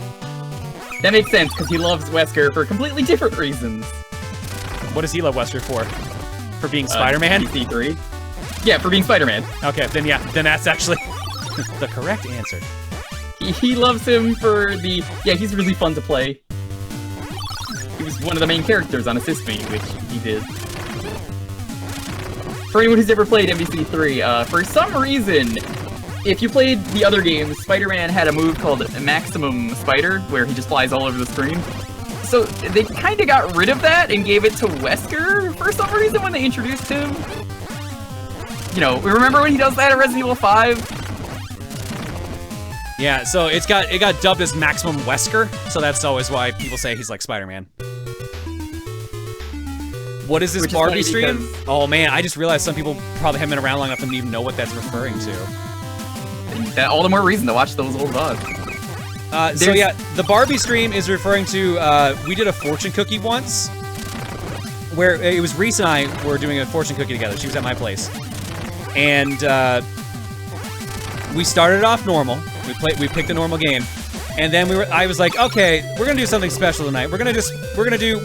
That makes sense, because he loves Wesker for completely different reasons. What does he love Wesker for? For being Spider-Man? DC3. Yeah, for being Spider-Man. Okay, then yeah, then that's actually the correct answer. He loves him for the... Yeah, he's really fun to play. He was one of the main characters on Assist Me, which he did. For anyone who's ever played MVC3, for some reason, if you played the other games, Spider-Man had a move called Maximum Spider, where he just flies all over the screen. So they kind of got rid of that and gave it to Wesker for some reason when they introduced him. You know, remember when he does that in Resident Evil 5? Yeah, so it got dubbed as Maximum Wesker, so that's always why people say he's like Spider-Man. What is this Barbie stream? Oh man, I just realized some people probably haven't been around long enough to even know what that's referring to. That all the more reason to watch those old VODs. So yeah, the Barbie stream is referring to, we did a fortune cookie once, where it was Reese and I were doing a fortune cookie together. She was at my place. And we started off normal. We picked a normal game. And then I was like, okay, we're gonna do something special tonight. we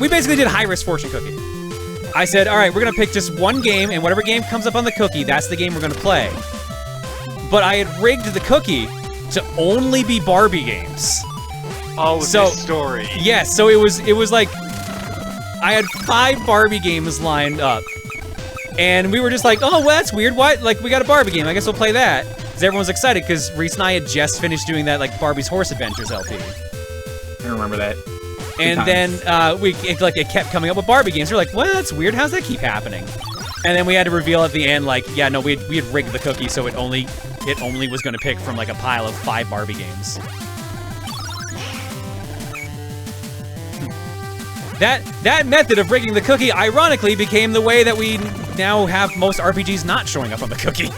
basically did high-risk fortune cookie. I said, all right, we're gonna pick just one game, and whatever game comes up on the cookie, that's the game we're gonna play. But I had rigged the cookie to only be Barbie games. Oh, So- this story. Yes, so it was like I had 5 Barbie games lined up. And we were just like, oh, well, that's weird. What? Like, we got a Barbie game. I guess we'll play that. Because everyone was excited because Reese and I had just finished doing that, like, Barbie's Horse Adventures LP. I remember that. And then it kept coming up with Barbie games. We're like, well, that's weird. How's that keep happening? And then we had to reveal at the end, like, yeah, no, we had rigged the cookie, so it only was going to pick from, like, a pile of 5 Barbie games. That method of rigging the cookie, ironically, became the way that we now have most RPGs not showing up on the cookie.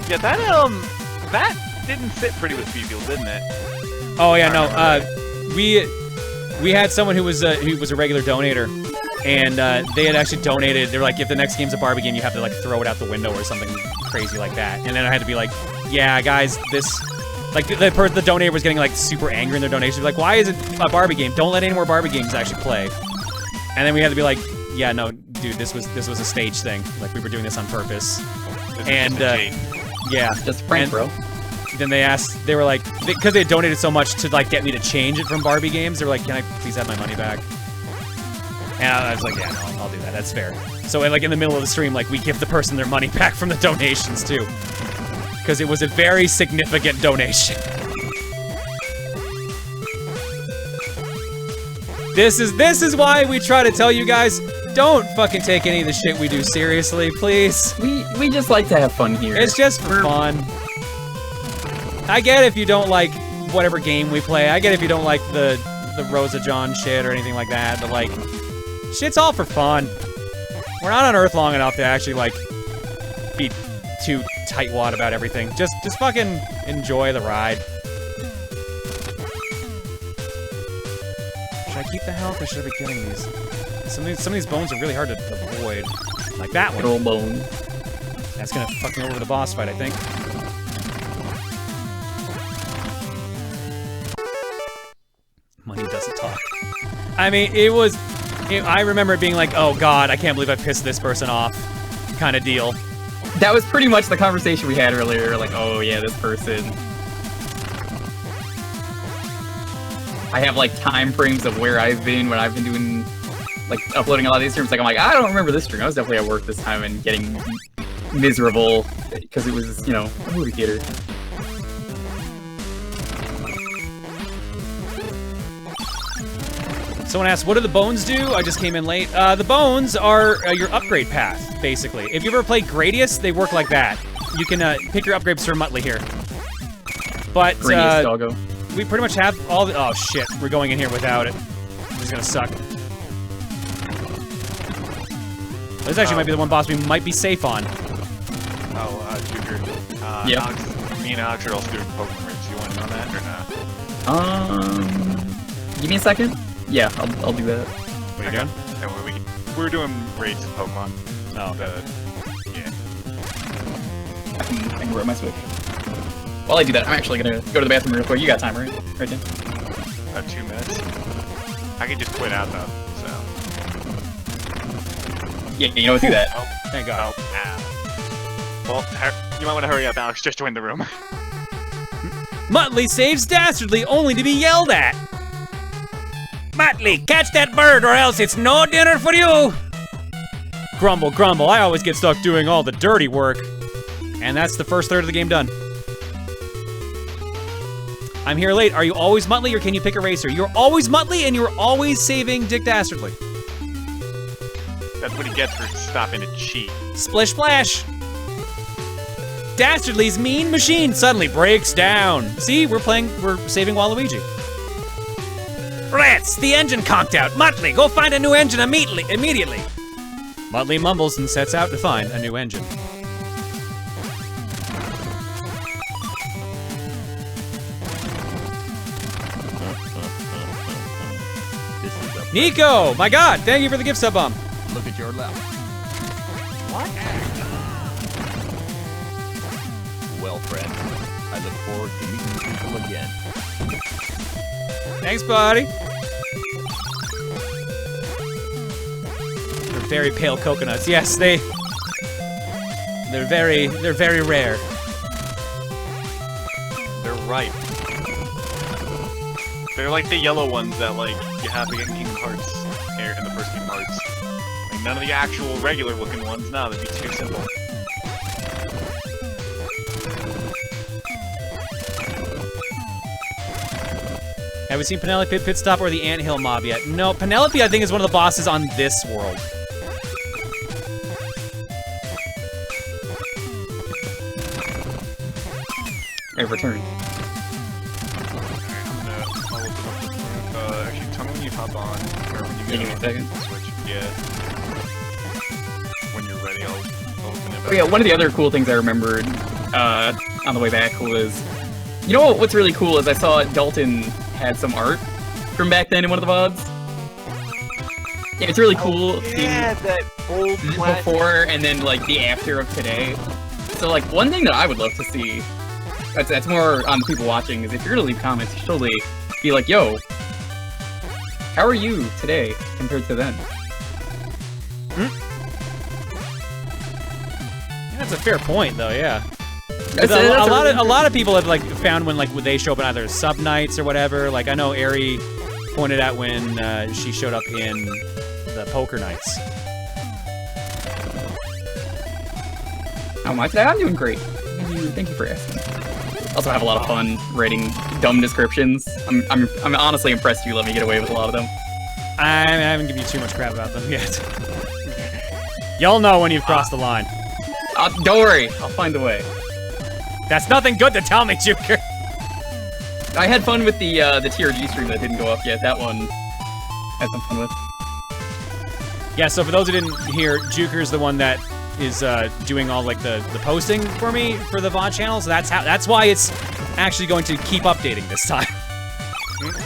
Yeah, that didn't sit pretty with people, didn't it? Oh yeah, no. We had someone who was a regular donator, and they had actually donated. They were like, if the next game's a Barbie game, you have to like throw it out the window or something crazy like that. And then I had to be like, yeah, guys, this. Like, the donator was getting, like, super angry in their donation. Like, why is it a Barbie game? Don't let any more Barbie games actually play. And then we had to be like, yeah, no, dude, this was a stage thing. Like, we were doing this on purpose. And, yeah. Just a prank, bro. Then they were like, because they had donated so much to, like, get me to change it from Barbie games, they were like, can I please have my money back? And I was like, yeah, no, I'll do that. That's fair. So, like, in the middle of the stream, like, we give the person their money back from the donations, too. Because it was a very significant donation. This is why we try to tell you guys, don't fucking take any of the shit we do seriously, please. We just like to have fun here. It's just for fun. I get if you don't like whatever game we play. I get if you don't like the Rosa John shit or anything like that, but like, shit's all for fun. We're not on Earth long enough to actually like be too tightwad about everything. Just fucking enjoy the ride. Should I keep the health or should I be getting these? Some of these bones are really hard to avoid. Like that one. Good old bone. That's gonna fuck me over the boss fight, I think. Money doesn't talk. I mean, I remember it being like, oh god, I can't believe I pissed this person off kind of deal. That was pretty much the conversation we had earlier, like, oh yeah, this person. I have like time frames of where I've been when I've been doing, like, uploading a lot of these streams. Like, I'm like, I don't remember this stream. I was definitely at work this time and getting miserable because it was, you know, a movie theater. Someone asked, what do the bones do? I just came in late. The bones are your upgrade path, basically. If you ever played Gradius, they work like that. You can pick your upgrades for Muttley here. But Gradius doggo. We pretty much have all the... Oh, shit. We're going in here without it. This is gonna suck. This actually might be the one boss we might be safe on. Oh, Jupiter. Yeah. Alex, me and Alex are also doing Pokemon Roots. You want to know that or not? Give me a second. Yeah, I'll do that. What are you doing? Yeah, we're doing raids of Pokemon. Oh, okay. Yeah. I can grab my Switch. While I do that, I'm actually gonna go to the bathroom real quick. You got time, right? Right there. About 2 minutes. I can just quit out though, so. Yeah, you know what? Do that. Oh, Thank God. oh, ow. Well, you might want to hurry up, Alex. Just joined the room. Muttley saves Dastardly only to be yelled at. Muttley, catch that bird or else it's no dinner for you! Grumble, grumble, I always get stuck doing all the dirty work. And that's the first third of the game done. I'm here late. Are you always Muttley or can you pick a racer? You're always Muttley and you're always saving Dick Dastardly. That's what he gets for stopping to cheat. Splish splash! Dastardly's mean machine suddenly breaks down. See, we're saving Waluigi. Rats, the engine conked out. Muttley, go find a new engine immediately. Muttley mumbles and sets out to find a new engine. Nico, my God, thank you for the gift sub bomb. Look at your left. What? Well, friend, I look forward to meeting people again. Thanks, buddy. They're very pale coconuts. Yes, They're very rare. They're ripe. They're like the yellow ones that like you have to get in Kingdom Hearts in the first Kingdom Hearts. Like none of the actual regular looking ones. No, that'd be too simple. Have we seen Penelope Pit Stop or the Anthill Mob yet? No, Penelope I think is one of the bosses on this world. I've returned. Actually, tell me when you hop on, or when you Give me a second. Switch. Yeah. When you're ready, I'll open it. Oh yeah, one of the other cool things I remembered on the way back was, you know what's really cool is I saw Dalton had some art from back then in one of the VODs. Yeah, it's really cool. Yeah, that old before and then like the after of today. So like one thing that I would love to see, that's more on the people watching, is if you're gonna leave comments, you should totally be like, yo, how are you today compared to then? That's a fair point, though. Yeah. That's A lot of people have like found when like they show up in either sub nights or whatever. Like I know Ari pointed out when she showed up in the poker nights. How am I today? I'm doing great. Thank you for asking. Also have a lot of fun writing dumb descriptions. I'm honestly impressed you let me get away with a lot of them. I haven't given you too much crap about them yet. Y'all know when you've crossed the line. Don't worry, I'll find a way. That's nothing good to tell me, Juker. I had fun with the TRG stream that didn't go up yet. That one I had some fun with. Yeah, so for those who didn't hear, Juker's the one that is doing all like the posting for me for the VOD channel. So that's why it's actually going to keep updating this time.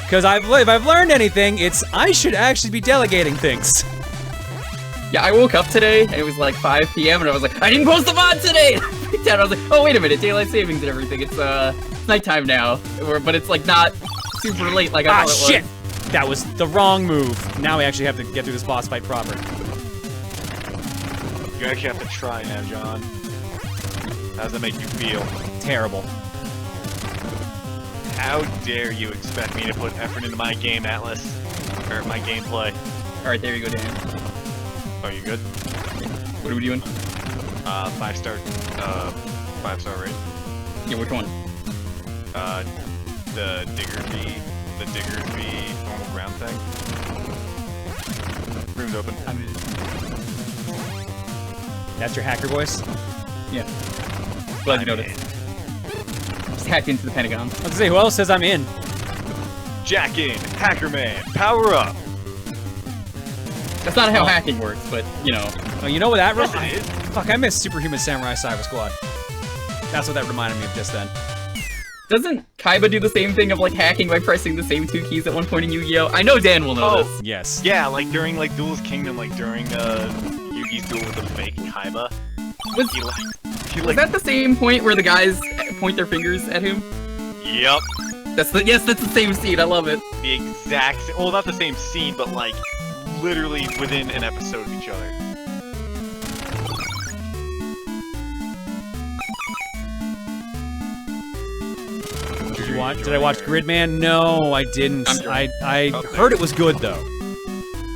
Because if I've learned anything, it's I should actually be delegating things. Yeah, I woke up today and it was like 5 p.m. and I was like, I didn't post the VOD today! I was like, oh wait a minute, daylight savings and everything. It's nighttime now, but it's like not super late like I thought it was. Shit! That was the wrong move. Now we actually have to get through this boss fight proper. You actually have to try now, John. How does that make you feel? Terrible. How dare you expect me to put effort into my game, Atlas? Or my gameplay? Alright, there you go, Dan. Are you good? What are we doing? 5-star rate. Yeah, which one? The Diggersby normal ground thing. Room's open. That's your hacker voice? Yeah. Glad you noticed. Just hacked into the Pentagon. I was gonna say, who else says I'm in? Jack in, Hacker Man, power up! That's not how hacking works, but, you know. Oh, you know what that Yes, it is. Fuck, I missed Superhuman Samurai Cyber Squad. That's what that reminded me of just then. Doesn't Kaiba do the same thing of, like, hacking by pressing the same 2 keys at one point in Yu-Gi-Oh? I know Dan will know this. Yes. Yeah, like during like Duel's Kingdom, like during Yugi's duel with the fake Kaiba. Was that the same point where the guys point their fingers at him? Yep. That's the same scene, I love it. The exact well, not the same scene, but like literally within an episode of each other. Did I watch Gridman? No, I didn't. I heard it was good though.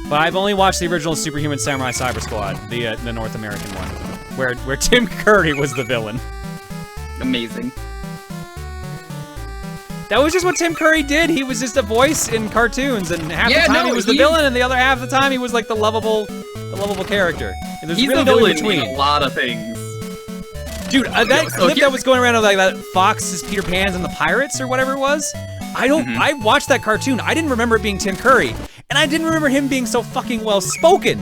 But I've only watched the original Superhuman Samurai Cyber Squad, the North American one, where Tim Curry was the villain. Amazing. That was just what Tim Curry did. He was just a voice in cartoons, and half the time he was the villain, and the other half of the time he was like the lovable character. And there's He's really the no in villain between. in a lot of things. Dude, that clip that was going around of like that Fox's Peter Pan's and the Pirates or whatever it was. I watched that cartoon. I didn't remember it being Tim Curry, and I didn't remember him being so fucking well spoken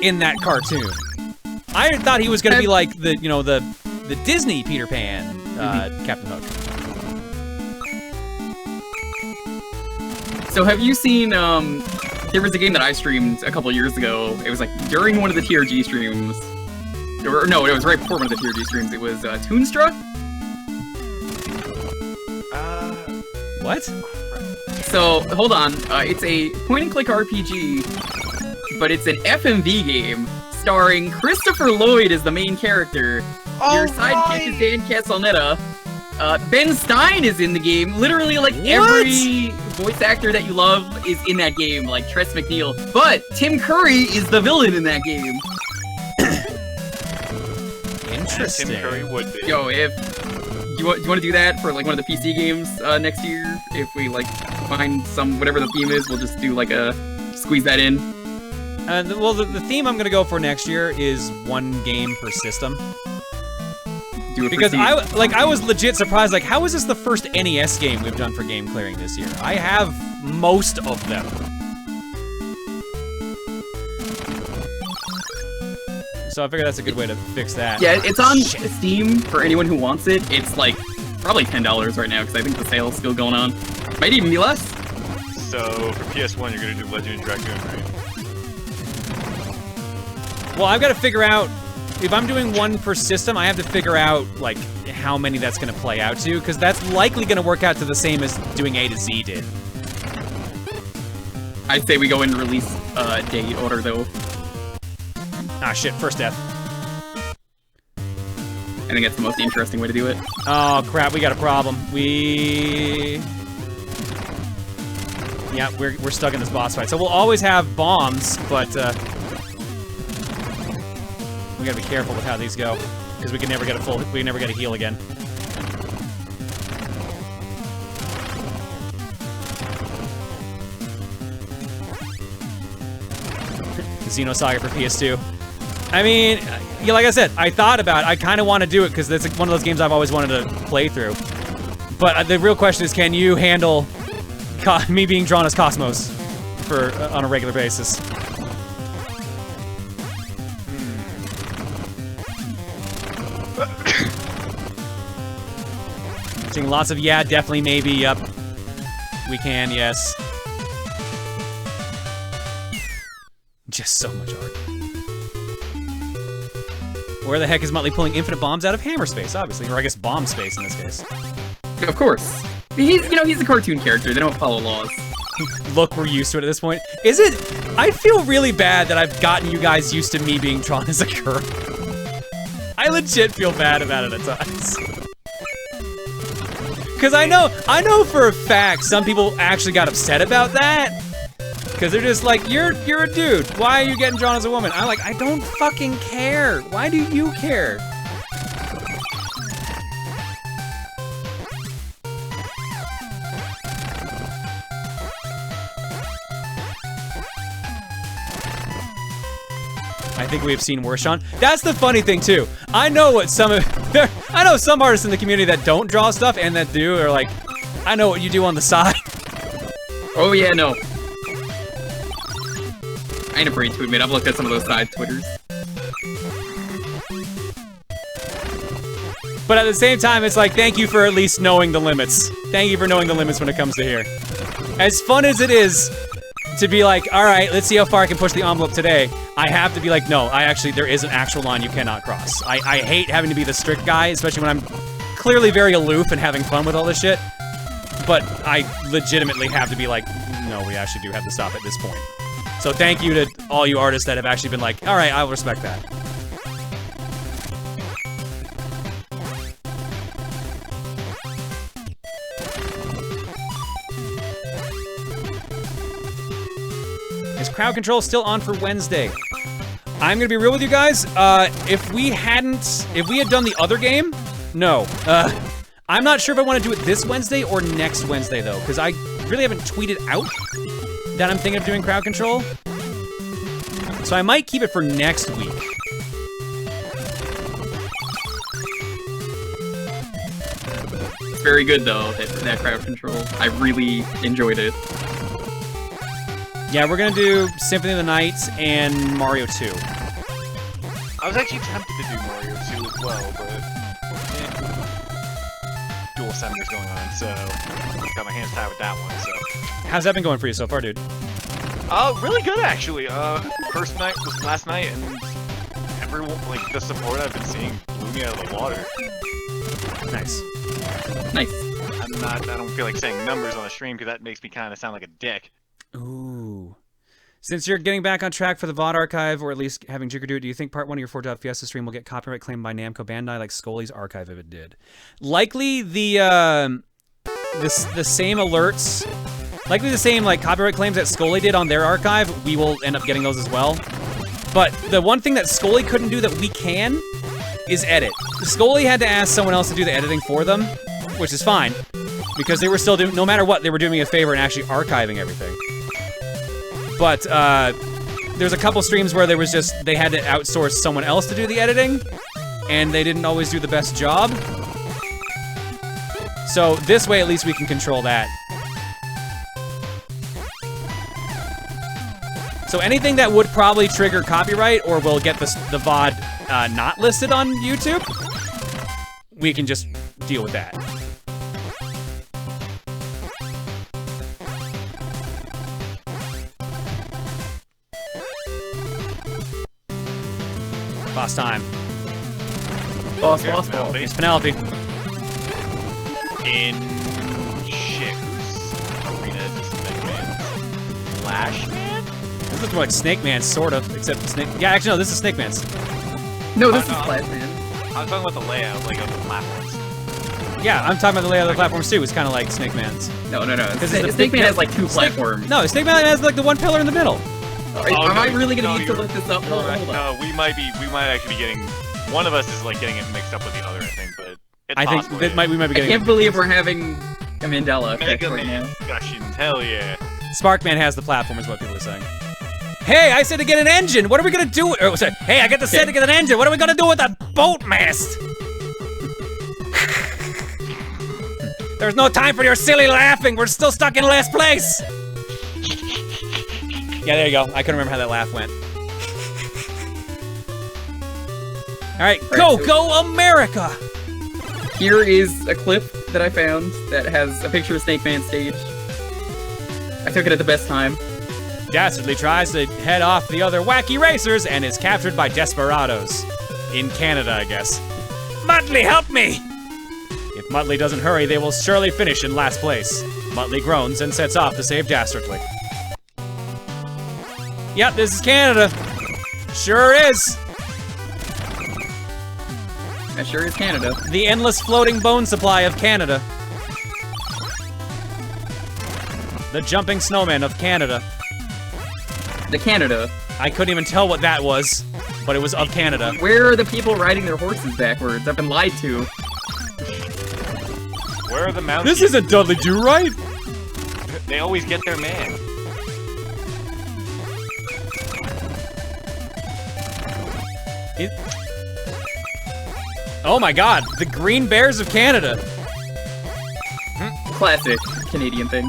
in that cartoon. I thought he was gonna be like the the Disney Peter Pan, Captain Hook. So have you seen, there was a game that I streamed a couple years ago. It was like during one of the TRG streams. Or, no, it was right before one of the TRG streams. It was Toonstra? What? So, hold on. It's a point-and-click RPG, but it's an FMV game starring Christopher Lloyd as the main character. Your sidekick is Dan Castellaneta. Ben Stein is in the game. Literally, like, every voice actor that you love is in that game, like Tress McNeil. But Tim Curry is the villain in that game. Interesting. Tim Curry would be. Yo, if you want to do that for like one of the PC games next year, if we like find some whatever the theme is, we'll just do like a squeeze that in. Well, the theme I'm gonna go for next year is one game per system. Do it Because for I was legit surprised. Like, how is this the first NES game we've done for game clearing this year? I have most of them. So I figure that's a good way to fix that. Yeah, it's on Steam for anyone who wants it. It's like probably $10 right now because I think the sale's still going on. Might even be less. So for PS1, you're gonna do Legend of Dragoon, right? Well, I've got to figure out if I'm doing one per system. I have to figure out like how many that's going to play out to, because that's likely going to work out to the same as doing A to Z did. I'd say we go in release date order though. Ah, shit! First death. I think that's the most interesting way to do it. Oh crap! We got a problem. Yeah, we're stuck in this boss fight. So we'll always have bombs, but we gotta be careful with how these go, because we can never get a heal again. Xenosaga for PS2. I mean, yeah, like I said, I thought about it. I kind of want to do it because that's one of those games I've always wanted to play through. But the real question is, can you handle me being drawn as Cosmos on a regular basis? Seeing lots of yeah, definitely, maybe, yep. We can, yes. Just so much art. Where the heck is Muttley pulling infinite bombs out of hammer space, obviously, or I guess bomb space in this case. Of course. He's a cartoon character. They don't follow laws. Look, we're used to it at this point. Is it? I feel really bad that I've gotten you guys used to me being drawn as a girl. I legit feel bad about it at times. Because I know for a fact some people actually got upset about that. Because they're just like, you're a dude. Why are you getting drawn as a woman? I'm like, I don't fucking care. Why do you care? I think we have seen worse, Sean. That's the funny thing too. I know what some artists in the community that don't draw stuff and that do are like, I know what you do on the side. Oh yeah, no. I ain't afraid to admit, I've looked at some of those side Twitters. But at the same time, it's like, thank you for at least knowing the limits. Thank you for knowing the limits when it comes to here. As fun as it is to be like, all right, let's see how far I can push the envelope today, I have to be like, no, there is an actual line you cannot cross. I hate having to be the strict guy, especially when I'm clearly very aloof and having fun with all this shit. But I legitimately have to be like, no, we actually do have to stop at this point. So thank you to all you artists that have actually been like, all right, I'll respect that. Is crowd control still on for Wednesday? I'm gonna be real with you guys. If we had done the other game, no. I'm not sure if I want to do it this Wednesday or next Wednesday though, because I really haven't tweeted out that I'm thinking of doing crowd control. So I might keep it for next week. It's very good though, that crowd control. I really enjoyed it. Yeah, we're gonna do Symphony of the Night and Mario 2. I was actually tempted to do Mario 2 as well, but dual senators going on, so got my hands tied with that one. So how's that been going for you so far, dude? Really good actually. First night was last night, and everyone, like, the support I've been seeing blew me out of the water. Nice. Nice. I don't feel like saying numbers on the stream because that makes me kind of sound like a dick. Ooh. Since you're getting back on track for the VOD archive, or at least having Jigger do it, do you think part 1 of your 4 Fiesta stream will get copyright claimed by Namco Bandai like Scully's archive if it did? Likely the same alerts, likely the same like copyright claims that Scully did on their archive, we will end up getting those as well. But the one thing that Scully couldn't do that we can is edit. Scully had to ask someone else to do the editing for them, which is fine, because they were still doing, no matter what, they were doing me a favor and actually archiving everything. But there's a couple streams where there was just, they had to outsource someone else to do the editing, and they didn't always do the best job. So this way, at least we can control that. So anything that would probably trigger copyright or will get the VOD not listed on YouTube, we can just deal with that. Boss time. Boss. It's Penelope. In Chicks Arena Snake Man. Flash Man? This is more like Snake Man, sort of, except Snake. Yeah, actually, no, this is Snake Man's. No, this is Flash Man. I'm talking about the layout, like, of the platforms. Yeah, I'm talking about the layout of the platforms too. It's kind of like Snake Man's. No. Snake Snake Man has like 2 platforms. No, Snake Man has like the one pillar in the middle. Am I really gonna need to look this up? Hold on. No, we might actually be getting, one of us is like getting it mixed up with the other, I think, but it's I think possible, that yeah. we might be I getting. can't believe we're having a Mandela effect Mega right Man now. discussions, hell yeah. Sparkman has the platform, is what people are saying. Hey, I said to get an engine. What are we gonna do? Or, sorry, hey, I get the set to get an engine. What are we gonna do with a boat mast? There's no time for your silly laughing. We're still stuck in last place. Yeah, there you go. I couldn't remember how that laugh went. All right, go America! Here is a clip that I found that has a picture of Snake Man stage. I took it at the best time. Dastardly tries to head off the other Wacky Racers and is captured by desperados. In Canada, I guess. Muttley, help me! If Muttley doesn't hurry, they will surely finish in last place. Muttley groans and sets off to save Dastardly. Yep, this is Canada. Sure is. That sure is Canada. The endless floating bone supply of Canada. The jumping snowman of Canada. The Canada. I couldn't even tell what that was, but it was of Canada. Where are the people riding their horses backwards? I've been lied to. Where are the mountains? This isn't Dudley Do-Right. They always get their man. Oh my god, the Green Bears of Canada. Classic Canadian thing.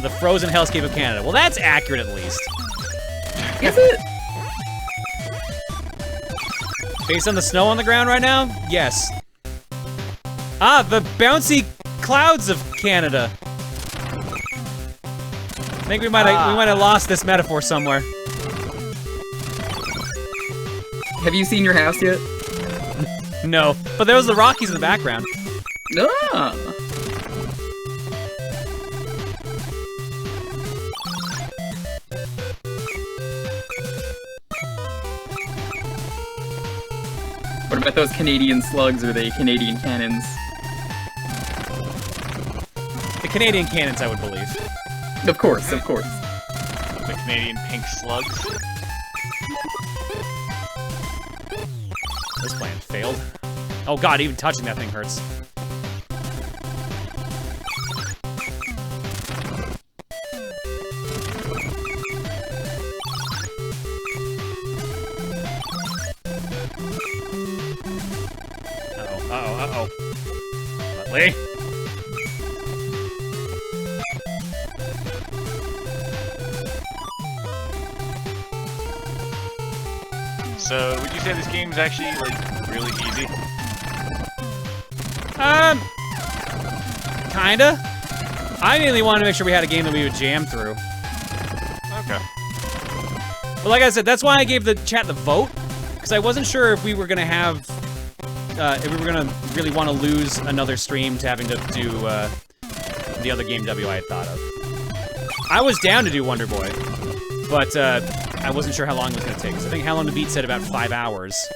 The frozen hellscape of Canada. Well, that's accurate at least. Is it? Based on the snow on the ground right now? Yes. Ah, the bouncy clouds of Canada. I think we might have lost this metaphor somewhere. Have you seen your house yet? No, but there was the Rockies in the background. Ah. What about those Canadian slugs or the Canadian cannons? The Canadian cannons, I would believe. Of course, of course. The Canadian pink slugs. This plan failed. Oh god, even touching that thing hurts. Uh-oh. Muttley? So, would you say this game's actually, like, really easy? Kinda. I mainly wanted to make sure we had a game that we would jam through. Okay. But like I said, that's why I gave the chat the vote, because I wasn't sure if we were gonna have, if we were gonna really want to lose another stream to having to do the other game W I had thought of. I was down to do Wonder Boy, but I wasn't sure how long it was going to take. So I think How Long to Beat said about 5 hours.